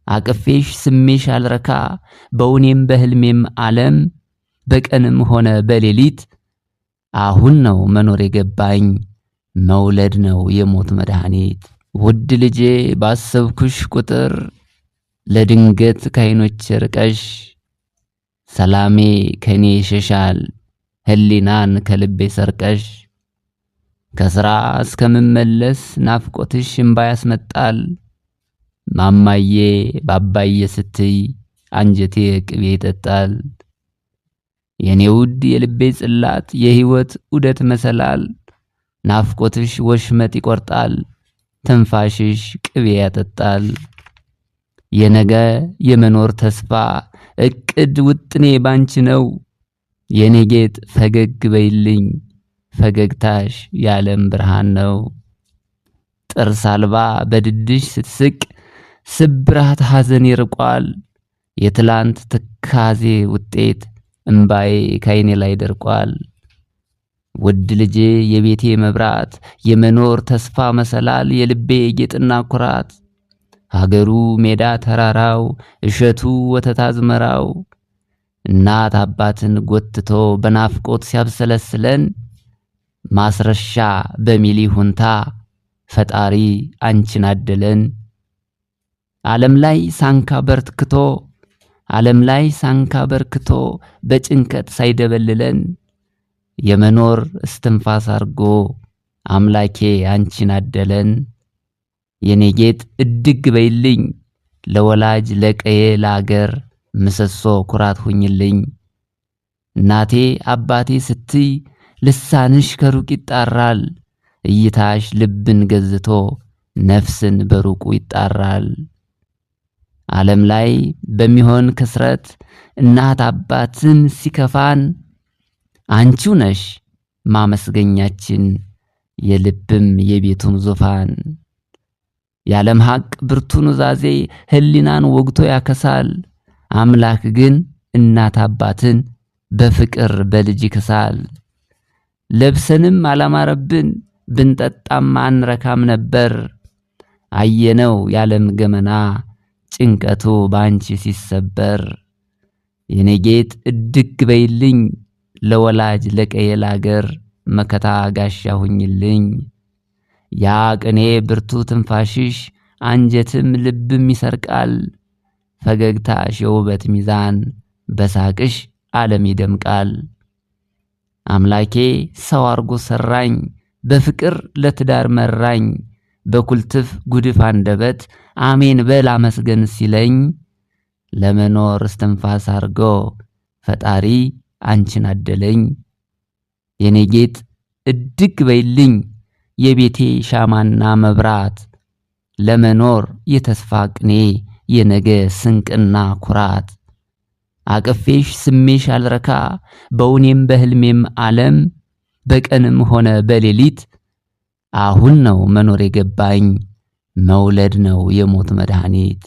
አቅፌሽ ስሜሽ አልረካ በውኔም በህልሜም ዓለም በቀንም ሆነ በሌሊት አሁን ነው መኖር የገባኝ መውለድ ነው የሞት መድኃኒት። ውድ ልጄ ባሰብኩሽ ቁጥር ለድንገት ከዓይኖቼ ርቀሽ ሰላሜ ከኔ ይሸሻል ህሊናን ከልቤ ሰርቀሽ ከስራ እስከምመለስ ናፍቆትሽ እምባ ያስመጣል። ማማዬ ባባዬ ስትይ አንጀቴ ቅቤ ይጠጣል። የኔ ውድ የልቤ ጽላት የህይወት ዑደት መሰላል ናፍቆትሽ ወሽመጥ ይቆርጣል ትንፋሽሽ ቅቤ ያጠጣል። የነገ የመኖር ተስፋ እቅድ ውጥኔ ባንቺ ነው። የኔ ጌጥ ፈገግ በይልኝ ፈገግታሽ የዓለም ብርሃን ነው። ጥርስ አልባ በድድሽ ስትስቅ ስብራት ሐዘን ይርቋል። የትላንት ትካዜ ውጤት እምባዬ ከዓይኔ ላይ ደርቋል። ውድ ልጄ የቤቴ መብራት የመኖር ተስፋ መሰላል የልቤ ጌጥና ኩራት ሀገሩ ሜዳ ተራራው እሸቱ ወተት አዝመራው እናት አባትን ጎትቶ በናፍቆት ሲያብሰለስለን ማስረሻ በሚሊ ሁንታ ፈጣሪ አንቺን አደለን። ዓለም ላይ ሳንካ በርክቶ በጭንቀት ሳይደበልለን የመኖር እስትንፋስ አርጎ አምላኬ አንቺን አደለን። የኔ ጌጥ እድግ በይልኝ ለወላጅ ለቀዬ ለአገር ምሰሶ ኩራት ሁኝልኝ። እናቴ አባቴ ስትይ ልሳንሽ ከሩቅ ይጣራል እይታሽ ልብን ገዝቶ ነፍስን በሩቁ ይጣራል። ዓለም ላይ በሚሆን ክስረት እናት አባትን ሲከፋን አንቺው ነሽ ማመስገኛችን የልብም የቤቱም ዙፋን። የዓለም ሐቅ ብርቱ ኑዛዜ ህሊናን ወግቶ ያከሳል። አምላክ ግን እናት አባትን በፍቅር በልጅ ይክሳል። ለብሰንም አላማረብን ብንጠጣም አንረካም ነበር አየነው የዓለም ገመና ጭንቀቱ ባንቺ ሲሰበር። የኔ ጌጥ እድግ በይልኝ ለወላጅ ለቀዬ ለአገር መከታ ጋሻ ሁኝልኝ። ያ ቅኔ ብርቱ ትንፋሽሽ አንጀትም ልብም ይሰርቃል። ፈገግታሽ የውበት ሚዛን በሳቅሽ ዓለም ይደምቃል። አምላኬ ሰው አርጎ ሰራኝ በፍቅር ለትዳር መራኝ በኩልትፍ ጉድፍ አንደበት አሜን በል አመስገን ሲለኝ ለመኖር እስትንፋስ አርጎ ፈጣሪ አንቺን አደለኝ። የኔ ጌጥ እድግ በይልኝ የቤቴ ሻማና መብራት ለመኖር የተስፋ ቅኔ የነገ ስንቅና ኩራት አቅፌሽ ስሜሽ አልረካ በውኔም በህልሜም ዓለም በቀንም ሆነ በሌሊት አሁን ነው መኖር የገባኝ መውለድ ነው የሞት መድኃኒት።